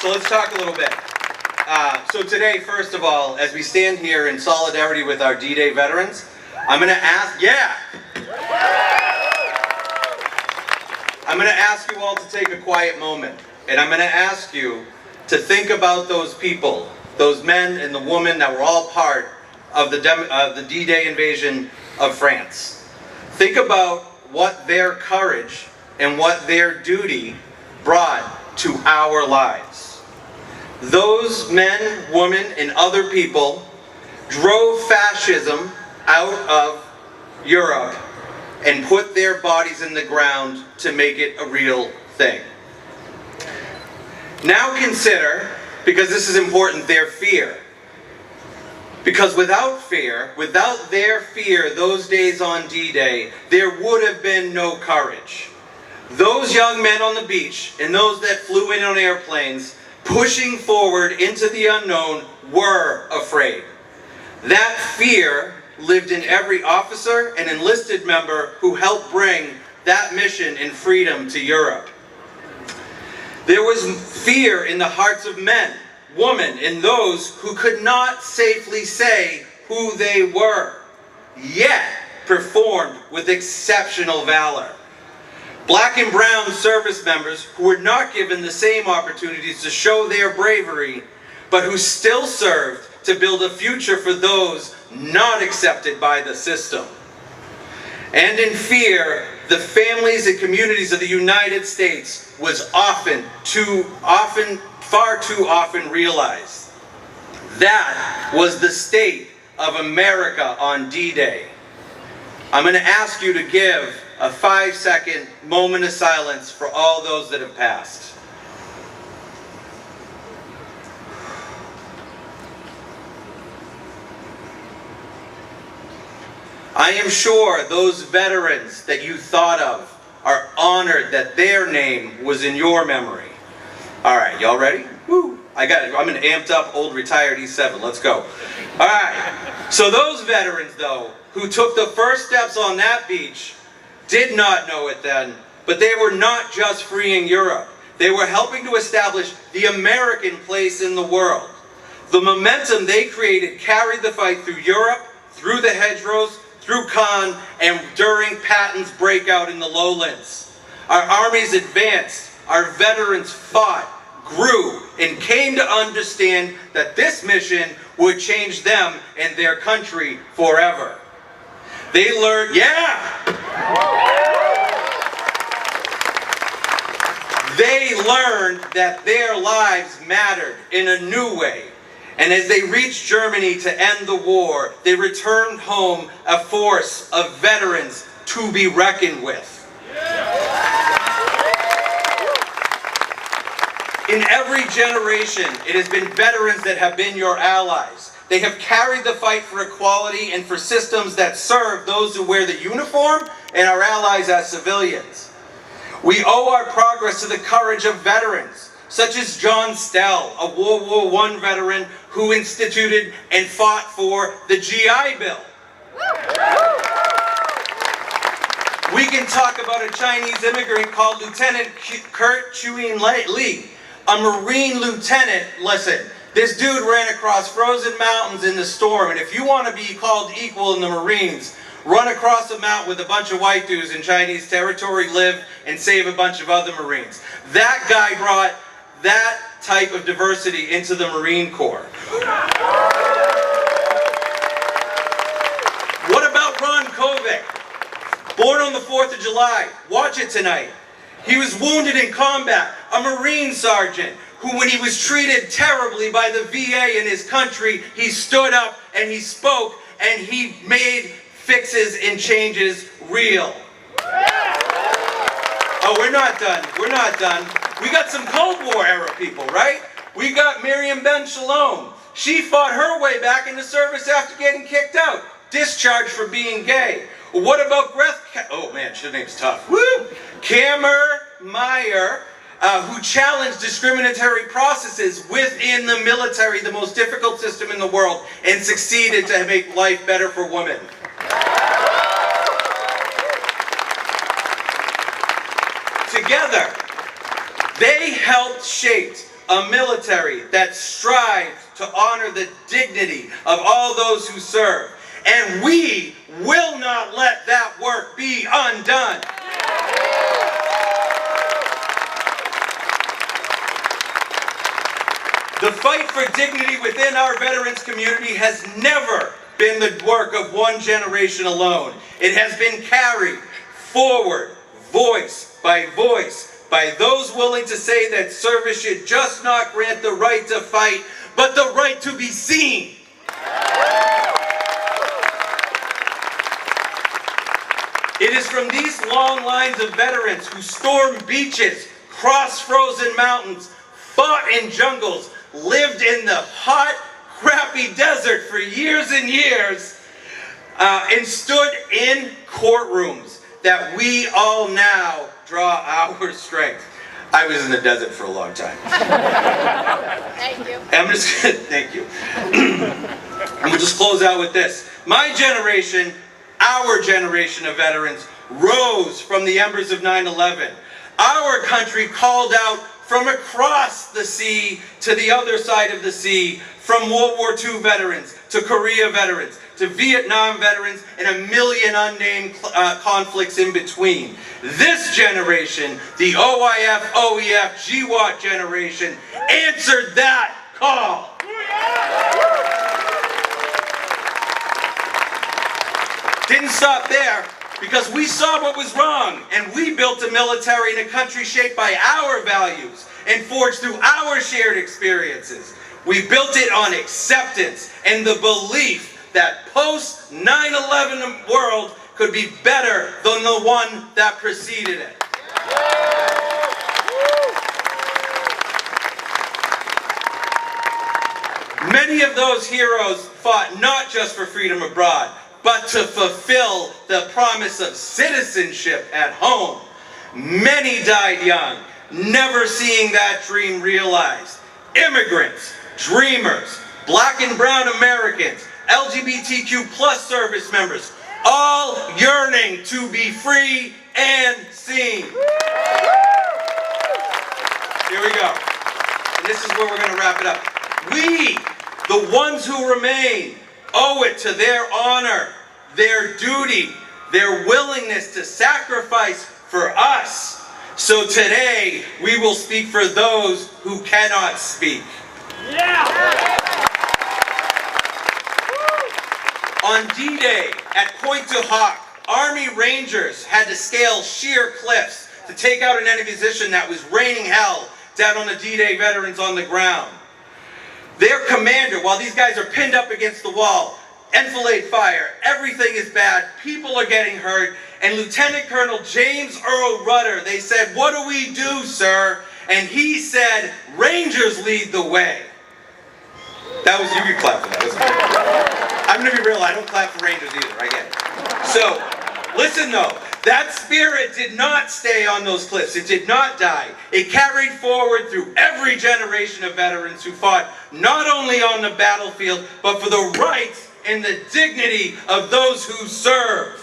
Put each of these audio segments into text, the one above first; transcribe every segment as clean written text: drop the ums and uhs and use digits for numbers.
So let's talk a little bit. So today, first of all, as we stand here in solidarity with our D-Day veterans, I'm going to ask, I'm going to ask you all to take a quiet moment. And I'm going to ask you to think about those people, those men and the women that were all part of the D-Day invasion of France. Think about what their courage and what their duty brought to our lives. Those men, women, and other people drove fascism out of Europe and put their bodies in the ground to make it a real thing. Now consider, because this is important, their fear. Because without their fear, those days on D-Day, there would have been no courage. Those young men on the beach and those that flew in on airplanes, pushing forward into the unknown, were afraid. That fear lived in every officer and enlisted member who helped bring that mission and freedom to Europe. There was fear in the hearts of men, women, and those who could not safely say who they were, yet performed with exceptional valor. Black and brown service members who were not given the same opportunities to show their bravery, but who still served to build a future for those not accepted by the system. And in fear, the families and communities of the United States was far too often realized. That was the state of America on D-Day. I'm going to ask you to give a 5-second moment of silence for all those that have passed. I am sure those veterans that you thought of are honored that their name was in your memory. All right, y'all ready? Woo! I got it. I'm an amped up old retired E7. Let's go. All right. So those veterans, though, who took the first steps on that beach, did not know it then, but they were not just freeing Europe. They were helping to establish the American place in the world. The momentum they created carried the fight through Europe, through the hedgerows, through Caen, and during Patton's breakout in the lowlands. Our armies advanced, our veterans fought, grew, and came to understand that this mission would change them and their country forever. They learned, They learned that their lives mattered in a new way. And as they reached Germany to end the war, they returned home a force of veterans to be reckoned with. In every generation, it has been veterans that have been your allies. They have carried the fight for equality and for systems that serve those who wear the uniform and our allies as civilians. We owe our progress to the courage of veterans, such as John Stell, a World War I veteran who instituted and fought for the GI Bill. We can talk about a Chinese immigrant called Lieutenant Kurt Chuyin Li, a Marine lieutenant. Listen, this dude ran across frozen mountains in the storm, and if you want to be called equal in the Marines, run across a mountain with a bunch of white dudes in Chinese territory, live, and save a bunch of other Marines. That guy brought that type of diversity into the Marine Corps. What about Ron Kovic? Born on the 4th of July. Watch it tonight. He was wounded in combat, a Marine sergeant who, when he was treated terribly by the VA in his country, he stood up and he spoke and he made fixes and changes real. Oh, we're not done. We're not done. We got some Cold War era people, right? We got Miriam Ben Shalom. She fought her way back into service after getting kicked out, discharged for being gay. What about oh man, her name's tough. Woo! Camer Meyer, who challenged discriminatory processes within the military, the most difficult system in the world, and succeeded to make life better for women. Together, they helped shape a military that strives to honor the dignity of all those who serve. And we will not let that work be undone. The fight for dignity within our veterans community has never been the work of one generation alone. It has been carried forward, voice by those willing to say that service should just not grant the right to fight, but the right to be seen. It is from these long lines of veterans who stormed beaches, crossed frozen mountains, fought in jungles, lived in the hot, crappy desert for years and years, and stood in courtrooms that we all now draw our strength. I was in the desert for a long time. Thank you. Thank you. I'm gonna just close out with this. My generation, our generation of veterans, rose from the embers of 9/11. Our country called out from across the sea to the other side of the sea, from World War II veterans, to Korea veterans, to Vietnam veterans, and a million unnamed conflicts in between. This generation, the OIF, OEF, GWAT generation, answered that call. Didn't stop there, because we saw what was wrong, and we built a military and a country shaped by our values and forged through our shared experiences. We built it on acceptance and the belief that post 9/11 world could be better than the one that preceded it. Many of those heroes fought not just for freedom abroad, but to fulfill the promise of citizenship at home. Many died young, never seeing that dream realized. Immigrants, dreamers, Black and brown Americans, LGBTQ plus service members, all yearning to be free and seen. Here we go. And this is where we're going to wrap it up. We, the ones who remain, owe it to their honor, their duty, their willingness to sacrifice for us. So today, we will speak for those who cannot speak. Yeah! On D-Day at Pointe du Hoc, Army Rangers had to scale sheer cliffs to take out an enemy position that was raining hell down on the D-Day veterans on the ground. Their commander, while these guys are pinned up against the wall, enfilade fire, everything is bad, people are getting hurt, and Lieutenant Colonel James Earl Rudder, they said, "What do we do, sir?" And he said, "Rangers lead the way." That was, you could clap for that. I'm going to be real, I don't clap for Rangers either, I get it. So, listen though, that spirit did not stay on those cliffs, it did not die. It carried forward through every generation of veterans who fought not only on the battlefield, but for the rights and the dignity of those who serve.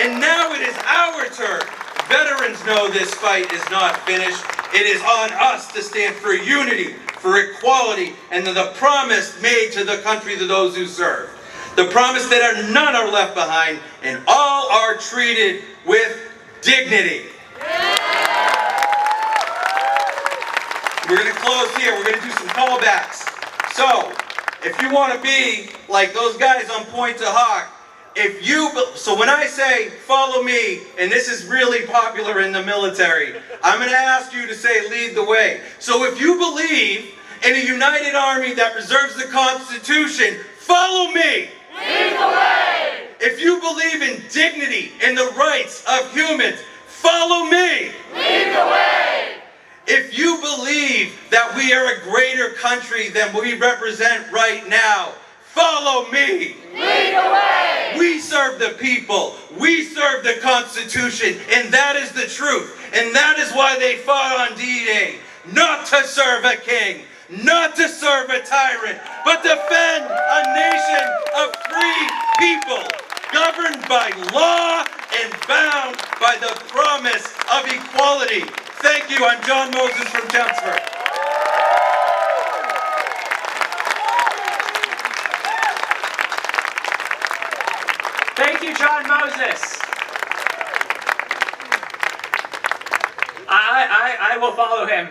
And now it is our turn. Veterans know this fight is not finished. It is on us to stand for unity, for equality, and the promise made to the country to those who serve. The promise that none are left behind and all are treated with dignity. We're going to close here. We're going to do some callbacks. So, if you want to be like those guys on Pointe du Hoc, so when I say, "Follow me," and this is really popular in the military, I'm going to ask you to say, "Lead the way." So if you believe in a united army that preserves the Constitution, follow me. Lead the way. If you believe in dignity and the rights of humans, follow me. Lead the way. If you believe that we are a greater country than we represent right now, follow me. Lead the way. We serve the people. We serve the Constitution. And that is the truth. And that is why they fought on D-Day. Not to serve a king. Not to serve a tyrant. But defend a nation of free people. Governed by law and bound by the promise of equality. Thank you. I'm John Moses from Chelmsford. Thank you, John Moses. I will follow him.